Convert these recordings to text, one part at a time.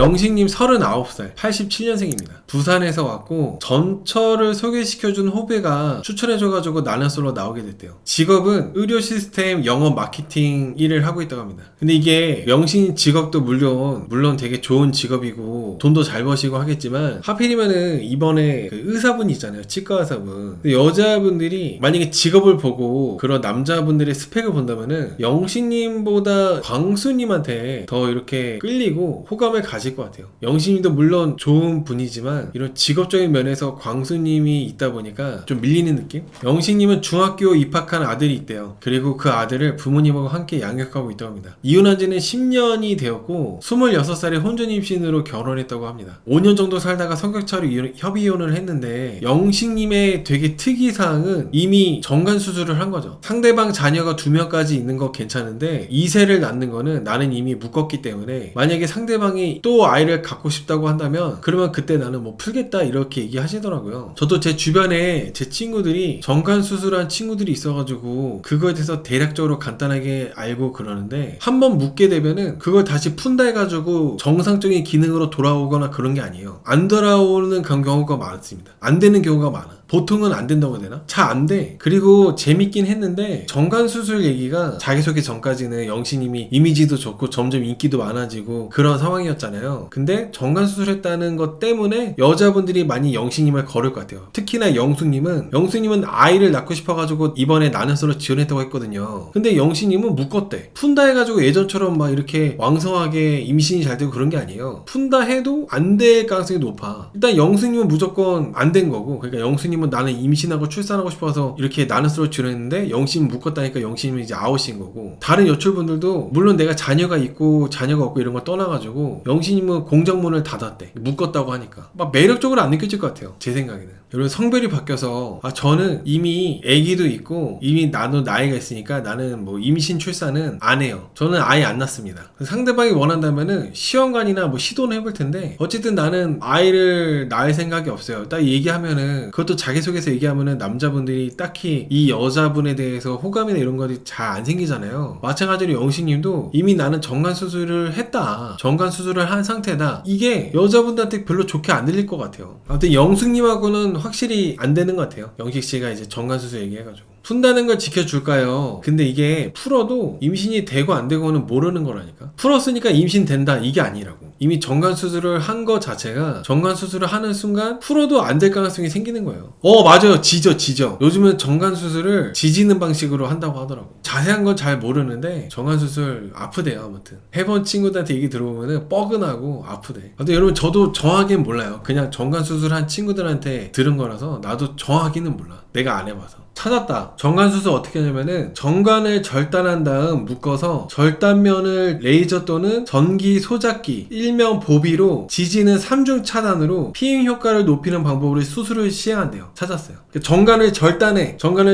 영식님 39살, 87년생입니다. 부산에서 왔고 전처를 소개시켜준 후배가 추천해줘가지고 나는 솔로 나오게 됐대요. 직업은 의료 시스템 영업 마케팅 일을 하고 있다고 합니다. 근데 이게 영식님 직업도 물론 되게 좋은 직업이고 돈도 잘 버시고 하겠지만 하필이면은 이번에 그 의사분이 있잖아요. 치과 의사분. 근데 여자분들이 만약에 직업을 보고 그런 남자분들의 스펙을 본다면은 영식님보다 광수님한테 더 이렇게 끌리고 호감을 가질 것 같아요. 영식님도 물론 좋은 분이지만 이런 직업적인 면에서 광수님이 있다 보니까 좀 밀리는 느낌? 영식님은 중학교 입학한 아들이 있대요. 그리고 그 아들을 부모님하고 함께 양육하고 있다고 합니다. 이혼한 지는 10년이 되었고 26살에 혼전 임신으로 결혼했다고 합니다. 5년 정도 살다가 성격차로 협의 이혼을 했는데 영식님의 되게 특이사항은 이미 정관 수술을 한 거죠. 상대방 자녀가 2명까지 있는 거 괜찮은데 2세를 낳는 거는 나는 이미 묶었기 때문에 만약에 상대방이 또 아이를 갖고 싶다고 한다면 그러면 그때 나는 뭐 풀겠다 이렇게 얘기하시더라고요. 저도 제 주변에 제 친구들이 정관 수술한 친구들이 있어가지고 그거에 대해서 대략적으로 간단하게 알고 그러는데 한번 묶게 되면은 그걸 다시 푼다 해가지고 정상적인 기능으로 돌아오거나 그런 게 아니에요. 안 돌아오는 그런 경우가 많습니다. 안 되는 경우가 많아. 보통은 안 된다고 해야 되나? 잘 안 돼. 그리고 재밌긴 했는데 정관수술 얘기가 자기소개 전까지는 영식님이 이미지도 좋고 점점 인기도 많아지고 그런 상황이었잖아요. 근데 정관수술 했다는 것 때문에 여자분들이 많이 영식님을 거를 것 같아요. 특히나 영숙님은 아이를 낳고 싶어가지고 이번에 나는 솔로 지원했다고 했거든요. 근데 영식님은 묶었대. 푼다 해가지고 예전처럼 막 이렇게 왕성하게 임신이 잘 되고 그런 게 아니에요. 푼다 해도 안 될 가능성이 높아. 일단 영숙님은 무조건 안 된 거고, 그러니까 영숙님은 나는 임신하고 출산하고 싶어서 이렇게 나는 솔로 지원했는데 영식님 묶었다니까 영식님은 이제 아웃인 거고, 다른 여출분들도 물론 내가 자녀가 있고 자녀가 없고 이런 걸 떠나가지고 영식님은 공정문을 닫았대. 묶었다고 하니까 막 매력적으로 안 느껴질 것 같아요. 제 생각에는. 여러분 성별이 바뀌어서 저는 이미 아기도 있고 이미 나도 나이가 있으니까 나는 뭐 임신 출산은 안 해요. 저는 아예 안 낳습니다. 상대방이 원한다면은 시험관이나 뭐 시도는 해볼 텐데 어쨌든 나는 아이를 낳을 생각이 없어요. 딱 얘기하면은 그것도 자기소개서 얘기하면은 남자분들이 딱히 이 여자분에 대해서 호감이나 이런 것이 잘 안 생기잖아요. 마찬가지로 영식님도 이미 나는 정관수술을 했다. 정관수술을 한 상태다. 이게 여자분들한테 별로 좋게 안 들릴 것 같아요. 아무튼 영숙님하고는 확실히 안 되는 것 같아요. 영식씨가 이제 정관수술 얘기해가지고. 푼다는 걸 지켜줄까요? 근데 이게 풀어도 임신이 되고 안 되고는 모르는 거라니까. 풀었으니까 임신된다 이게 아니라고. 이미 정관수술을 한 거 자체가 정관수술을 하는 순간 풀어도 안 될 가능성이 생기는 거예요. 맞아요. 지져. 요즘은 정관수술을 지지는 방식으로 한다고 하더라고. 자세한 건 잘 모르는데 정관수술 아프대요. 아무튼 해본 친구들한테 얘기 들어보면은 뻐근하고 아프대. 근데 여러분 저도 정확히는 몰라요. 그냥 정관수술 한 친구들한테 들은 거라서 나도 정확히는 몰라. 내가 안 해봐서. 찾았다. 정관수술 어떻게 하냐면은 정관을 절단한 다음 묶어서 절단면을 레이저 또는 전기 소작기 일명 보비로 지지는 3중 차단으로 피임 효과를 높이는 방법으로 수술을 시행한대요. 찾았어요. 정관을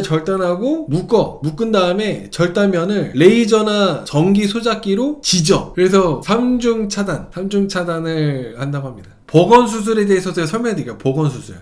절단하고 묶은 다음에 절단면을 레이저나 전기 소작기로 지져. 그래서 3중 차단을 한다고 합니다. 보건수술에 대해서 제가 설명해드릴게요.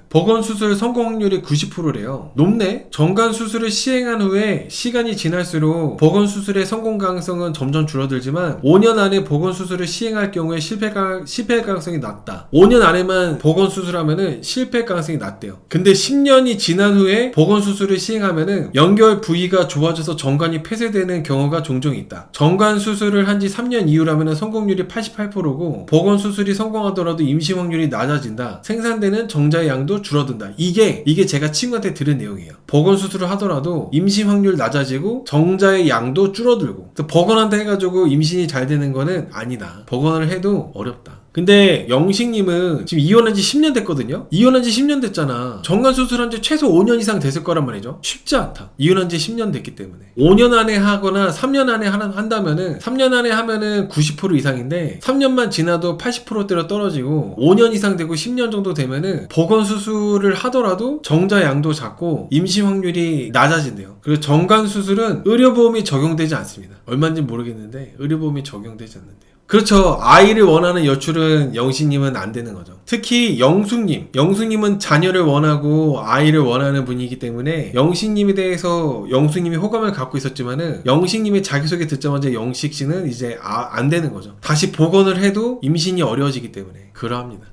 보건수술 성공 확률이 90%래요. 높네? 정관수술을 시행한 후에 시간이 지날수록 보건수술의 성공 가능성은 점점 줄어들지만 5년 안에 보건수술을 시행할 경우에 실패 가능성이 낮다. 5년 안에만 보건수술하면은 실패 가능성이 낮대요. 근데 10년이 지난 후에 보건수술을 시행하면은 연결 부위가 좋아져서 정관이 폐쇄되는 경우가 종종 있다. 정관수술을 한 지 3년 이후라면은 성공률이 88%고 보건수술이 성공하더라도 임신 확률이 낮아진다. 생산되는 정자의 양도 줄어든다. 이게 제가 친구한테 들은 내용이에요. 보건수술을 하더라도 임신 확률 낮아지고 정자의 양도 줄어들고. 버건한다 해가지고 임신이 잘 되는 거는 아니다. 버건을 해도 어렵다. 근데 영식님은 지금 이혼한 지 10년 됐거든요? 이혼한 지 10년 됐잖아. 정관수술한 지 최소 5년 이상 됐을 거란 말이죠. 쉽지 않다. 이혼한 지 10년 됐기 때문에. 5년 안에 하거나 3년 안에 한다면은 3년 안에 하면은 90% 이상인데 3년만 지나도 80%대로 떨어지고 5년 이상 되고 10년 정도 되면은 보건수술을 하더라도 정자 양도 작고 임신 확률이 낮아진대요. 그리고 정관수술은 의료보험이 적용되지 않습니다. 얼마인지 모르겠는데 의료보험이 적용되지 않는데요. 그렇죠. 아이를 원하는 여출은 영식님은 안 되는 거죠. 특히 영숙님은 자녀를 원하고 아이를 원하는 분이기 때문에 영식님에 대해서 영숙님이 호감을 갖고 있었지만은 영식님이 자기소개 듣자마자 영식씨는 이제 안 되는 거죠. 다시 복원을 해도 임신이 어려워지기 때문에 그러합니다.